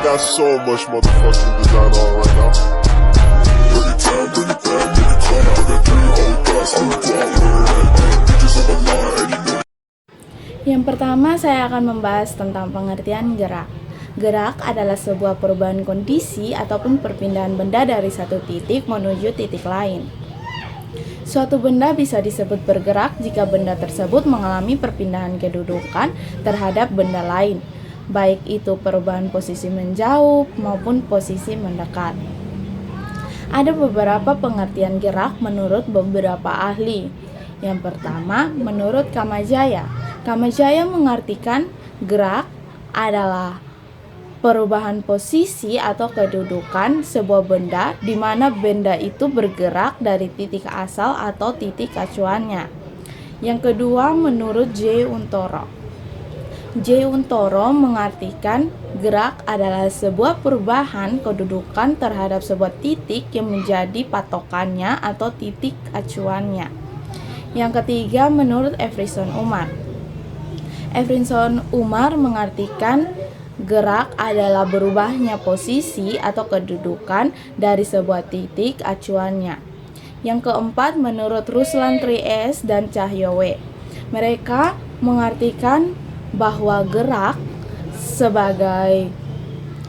got so much motherfucking design on right now. Bring it down, bring it back, make it clap. I got 3 old guys, I'm the guap, bitches on my line, and you know. Yang pertama, saya akan membahas tentang pengertian gerak. Gerak adalah sebuah perubahan kondisi ataupun perpindahan benda dari satu titik menuju titik lain. Suatu benda bisa disebut bergerak jika benda tersebut mengalami perpindahan kedudukan terhadap benda lain, baik itu perubahan posisi menjauh maupun posisi mendekat. Ada beberapa pengertian gerak menurut beberapa ahli. Yang pertama, menurut Kamajaya. Kamajaya mengartikan gerak adalah perubahan posisi atau kedudukan sebuah benda di mana benda itu bergerak dari titik asal atau titik acuannya. Yang kedua, menurut J. Untoro. J. Untoro mengartikan gerak adalah sebuah perubahan kedudukan terhadap sebuah titik yang menjadi patokannya atau titik acuannya. Yang ketiga, menurut Efrison Umar. Efrison Umar mengartikan gerak adalah berubahnya posisi atau kedudukan dari sebuah titik acuannya. Yang keempat, menurut Ruslan Tries dan Cahyowe. Mereka mengartikan bahwa gerak sebagai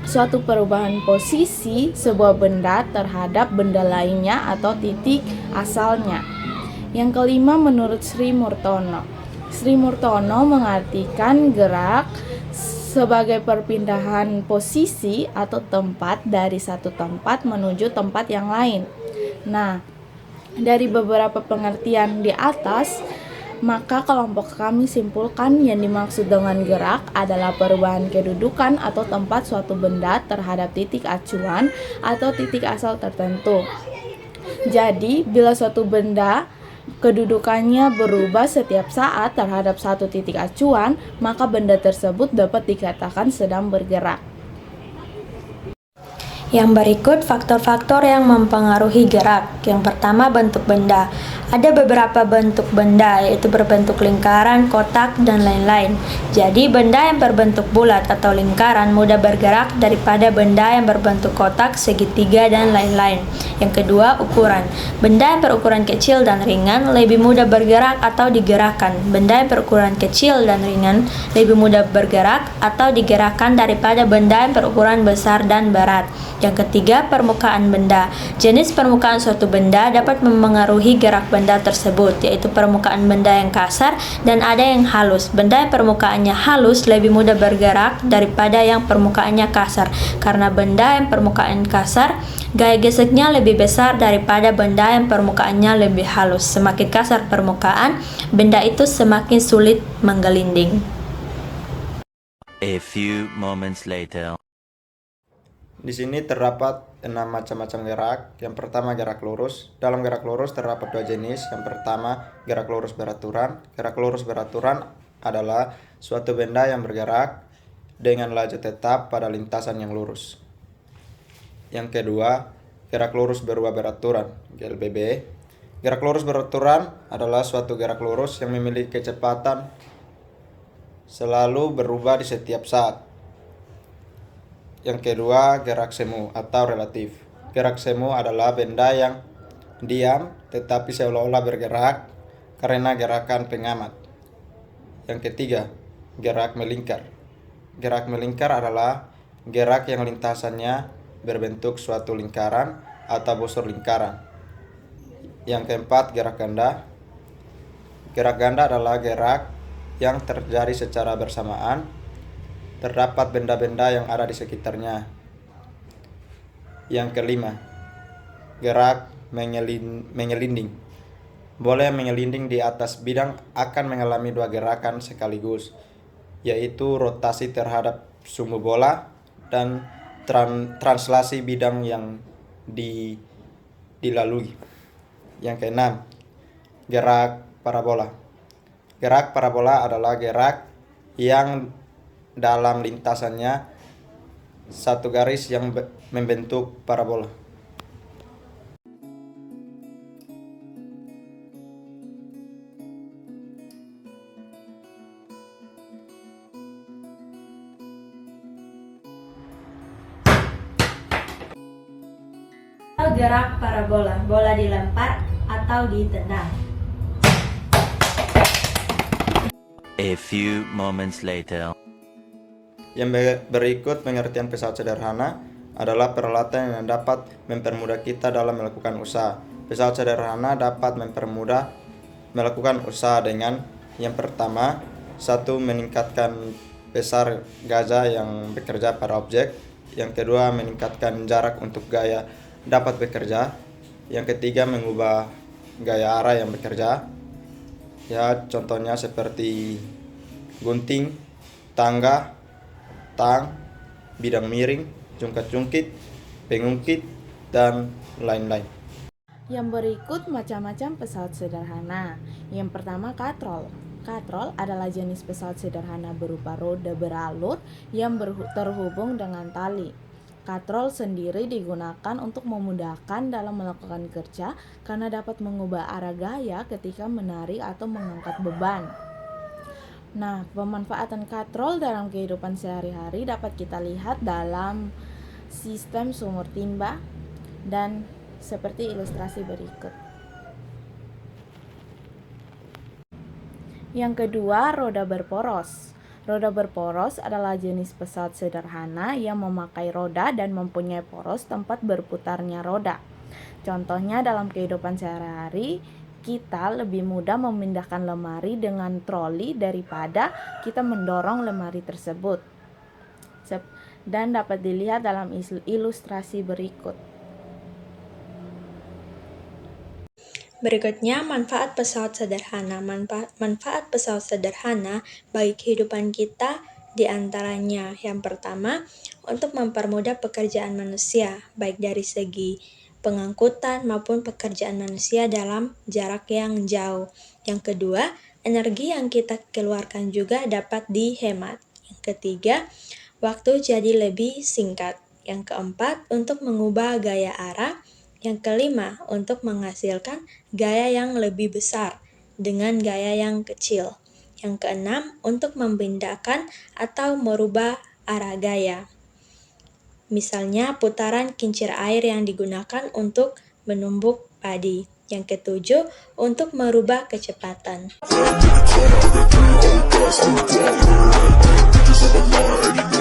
suatu perubahan posisi sebuah benda terhadap benda lainnya atau titik asalnya. Yang kelima, menurut Sri Murtono. Sri Murtono mengartikan gerak sebagai perpindahan posisi atau tempat dari satu tempat menuju tempat yang lain. Nah, dari beberapa pengertian di atas, maka kelompok kami simpulkan yang dimaksud dengan gerak adalah perubahan kedudukan atau tempat suatu benda terhadap titik acuan atau titik asal tertentu. Jadi, bila suatu benda kedudukannya berubah setiap saat terhadap satu titik acuan, maka benda tersebut dapat dikatakan sedang bergerak. Yang berikut faktor-faktor yang mempengaruhi gerak. Yang pertama, bentuk benda. Ada beberapa bentuk benda, yaitu berbentuk lingkaran, kotak, dan lain-lain. Jadi, benda yang berbentuk bulat atau lingkaran mudah bergerak daripada benda yang berbentuk kotak, segitiga, dan lain-lain. Yang kedua, ukuran. Benda yang berukuran kecil dan ringan lebih mudah bergerak atau digerakkan. Benda yang berukuran kecil dan ringan lebih mudah bergerak atau digerakkan daripada benda yang berukuran besar dan berat. Yang ketiga, permukaan benda. Jenis permukaan suatu benda dapat memengaruhi gerak benda tersebut, yaitu permukaan benda yang kasar dan ada yang halus. Benda yang permukaannya halus lebih mudah bergerak daripada yang permukaannya kasar, karena benda yang permukaan kasar, gaya geseknya lebih besar daripada benda yang permukaannya lebih halus. Semakin kasar permukaan, benda itu semakin sulit menggelinding. A few moments later. Di sini terdapat 6 macam-macam gerak. Yang pertama, gerak lurus. Dalam gerak lurus terdapat 2 jenis. Yang pertama, gerak lurus beraturan. Gerak lurus beraturan adalah suatu benda yang bergerak dengan laju tetap pada lintasan yang lurus. Yang kedua, gerak lurus berubah beraturan, GLBB. Gerak lurus beraturan adalah suatu gerak lurus yang memiliki kecepatan selalu berubah di setiap saat. Yang kedua, gerak semu atau relatif. Gerak semu adalah benda yang diam tetapi seolah-olah bergerak karena gerakan pengamat. Yang ketiga, gerak melingkar. Gerak melingkar adalah gerak yang lintasannya berbentuk suatu lingkaran atau busur lingkaran. Yang keempat, gerak ganda. Gerak ganda adalah gerak yang terjadi secara bersamaan. Terdapat benda-benda yang ada di sekitarnya. Yang kelima, gerak mengelinding. Bola yang mengelinding di atas bidang akan mengalami 2 gerakan sekaligus, yaitu rotasi terhadap sumbu bola dan translasi bidang yang dilalui. Yang keenam, gerak parabola. Gerak parabola adalah gerak yang dalam lintasannya satu garis yang membentuk parabola. gerak parabola, bola dilempar atau ditendang. A few moments later. Yang berikut pengertian pesawat sederhana adalah peralatan yang dapat mempermudah kita dalam melakukan usaha. Pesawat sederhana dapat mempermudah melakukan usaha dengan yang pertama, satu, meningkatkan besar gaya yang bekerja pada objek. Yang kedua, meningkatkan jarak untuk gaya dapat bekerja. Yang ketiga, mengubah gaya arah yang bekerja. Ya, contohnya seperti gunting, tangga, tang, bidang miring, jungkat-jungkit, pengungkit, dan lain-lain. Yang berikut macam-macam pesawat sederhana. Yang pertama, katrol. Katrol adalah jenis pesawat sederhana berupa roda beralur yang terhubung dengan tali. Katrol sendiri digunakan untuk memudahkan dalam melakukan kerja karena dapat mengubah arah gaya ketika menarik atau mengangkat beban. Nah, pemanfaatan katrol dalam kehidupan sehari-hari dapat kita lihat dalam sistem sumur timba dan seperti ilustrasi berikut. Yang kedua, roda berporos. Roda berporos adalah jenis pesawat sederhana yang memakai roda dan mempunyai poros tempat berputarnya roda. Contohnya dalam kehidupan sehari-hari, kita lebih mudah memindahkan lemari dengan troli daripada kita mendorong lemari tersebut. Dan dapat dilihat dalam ilustrasi berikut. Berikutnya, manfaat pesawat sederhana. Manfaat pesawat sederhana bagi kehidupan kita diantaranya yang pertama, untuk mempermudah pekerjaan manusia, baik dari segi pengangkutan maupun pekerjaan manusia dalam jarak yang jauh. Yang kedua, energi yang kita keluarkan juga dapat dihemat. Yang ketiga, waktu jadi lebih singkat. Yang keempat, untuk mengubah gaya arah. Yang kelima, untuk menghasilkan gaya yang lebih besar dengan gaya yang kecil. Yang keenam, untuk membedakan atau merubah arah gaya. Misalnya putaran kincir air yang digunakan untuk menumbuk padi. Yang ketujuh, untuk merubah kecepatan. I got 3 whole glass, I'm a baller. Bitches on my line,